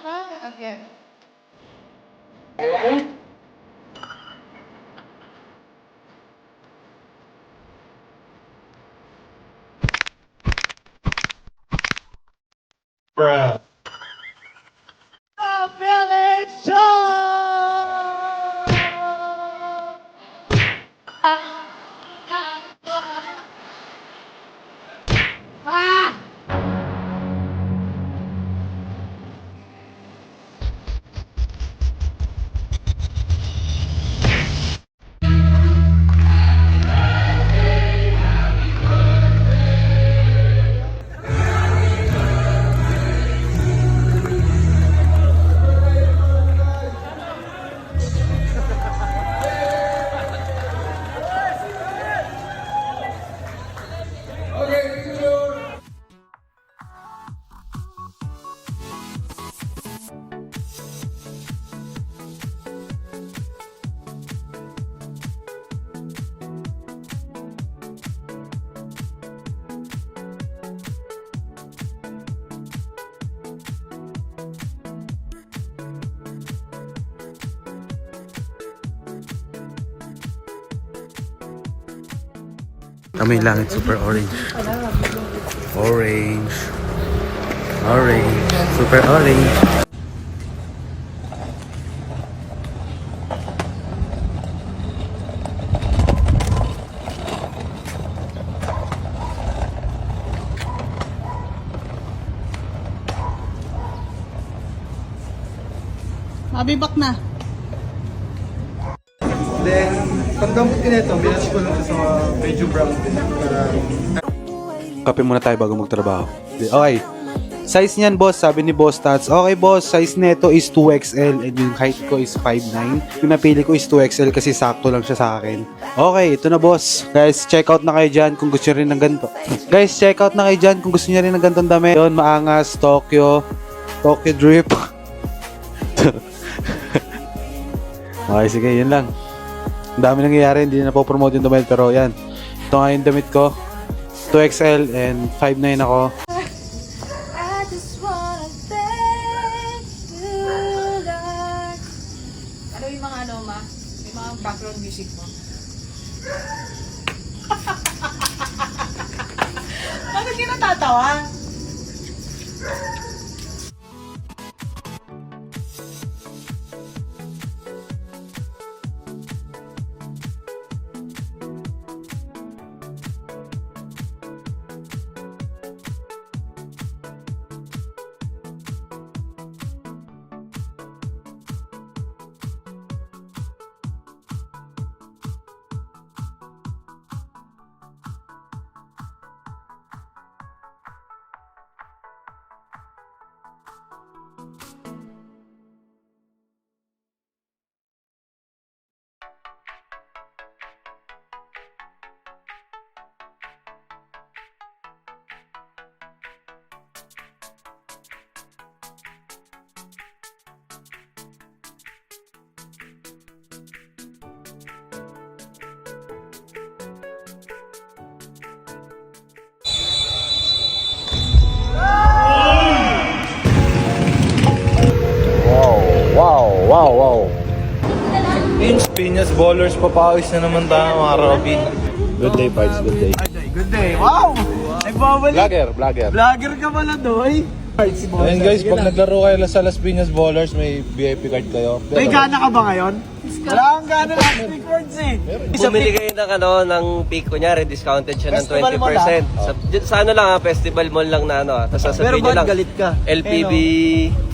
Okay. Bruh. The Village Show! Ah! Kami langit super orange. Orange. Orange. Super orange. Mabibak na. Then, pagdambot ko nito, binas ko lang sa mga medyo brown din. Para... Kape muna tayo bago magtrabaho. Okay. Size niyan, boss, sabi ni Boss Tats. Okay, boss, size nito is 2XL and yung height ko is 5'9". Yung napili ko is 2XL kasi sakto lang siya sa akin. Okay, ito na, boss. Guys, check out na kayo dyan kung gusto nyo rin ng ganito. Guys, check out na kayo dyan kung gusto nyo rin ng ganitong dami. Yun, maangas, Tokyo drip. Okay, sige, yun lang. Ang dami nangyayari, hindi na po-promote yung damit, pero yan. Ito nga yung damit ko. 2XL and 5'9 ako. I just wanna thank you, Lord. Ano yung mga ano, ma? Yung mga background music mo? Bakit ka natatawa? Wow. Teams, Piñas Ballers, papawis na naman tayo mga Robin. Good day, Pards. Good day. Good day. Wow! Ay, babalik. Vlogger. Vlogger ka pala, Doy. Ayun guys, pag naglaro kayo sa Las Piñas Ballers, may VIP card kayo. May gana ka ba ngayon? Wala kang gana last week words eh. Bumili kayo ng pick, kunyari, discounted siya ng Festival 20%. mall, Sa ano lang festival mall lang na tapos Pero sasabihin nyo ba't lang, galit ka? LPB.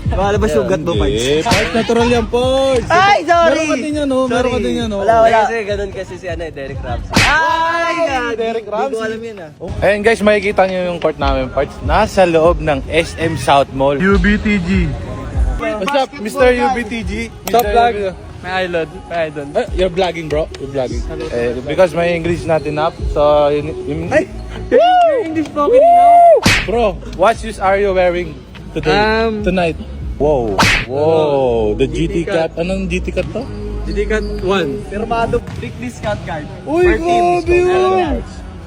Baka ba sugat mo, Pards? Part natural yan, Pards! Ay, sorry! Meron ka din yan, no? Meron ka din yan, no? Wala. Kasi ganun kasi si Derek Ramsey. Ay, Derek Ramsey. Hindi ko alam yan ah. Ayun guys, makikita nyo yung court namin, Pards. Nasa loob ng SM South Mall. UBTG. What's up, Mr. UBTG? Stop vlog. May idol. You're vlogging, bro. You're vlogging. Because my English is not enough, so you English spoken now. Bro, what shoes are you wearing today? Tonight? Wow. The GT Cat. Anong GT Cat to? GT Cat 1. Firmado big discount card. Uy, grabe yun!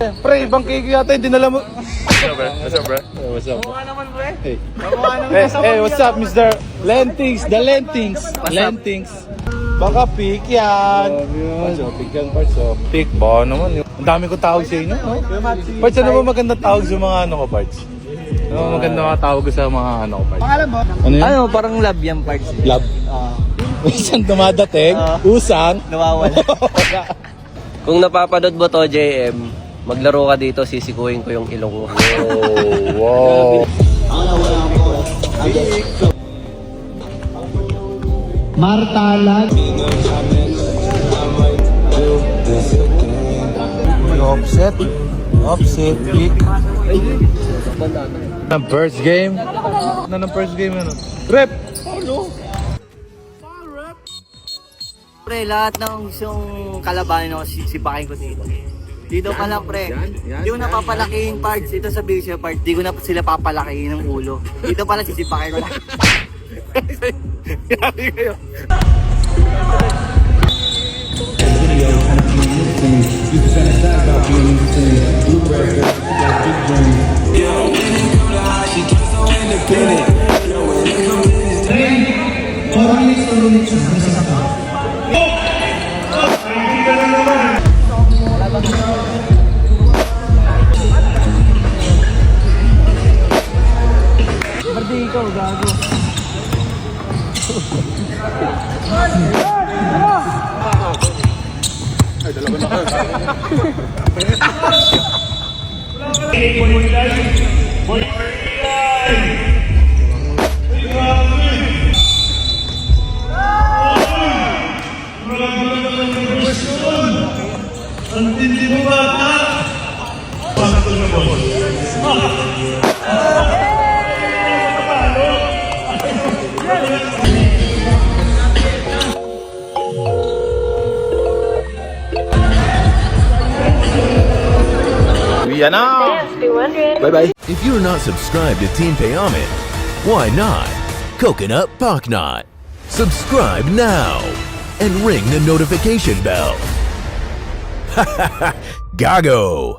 Pre, ibang cake yata yung dinala mo. What's up, bro? What's up? Mukha naman, pre. Hey. Mukha naman. Hey, what's up, Mr. Lentings? The Lentings. Lentings. Baka pick yan. Parts, pick yan, parts. Pick ba naman? Ang dami ko tawag sa inyo, no? Parts, ano ba magandang tawag sa mga ano ko, parts? Ano ba magandang mga tawag ko sa mga ano ko, parts? Pangalan mo? Ano yun? Ano, parang love yan parts. Love. Isang dumadating, usang. Nawawala. Kung napapanood mo to, JM, maglaro ka dito, sisikuhin ko yung ilong mo. Wow. Martalan. Offset. Offset. Pick. Ang first game. Ano ng first game ano? Rep! Pre, lahat ng gustong kalabanin ako, sisipakin ko dito. Dito pa lang, pre. Hindi ko na papalakihin parts. Ito sa Bishop part, di ko na sila papalakihin ng ulo. Dito pa lang sisipakin ko na. Grabe kayo. Yan na! Bye-bye. If you're not subscribed to Team Payaman, why not? Coconut Pocknot. Subscribe now and ring the notification bell. Gago!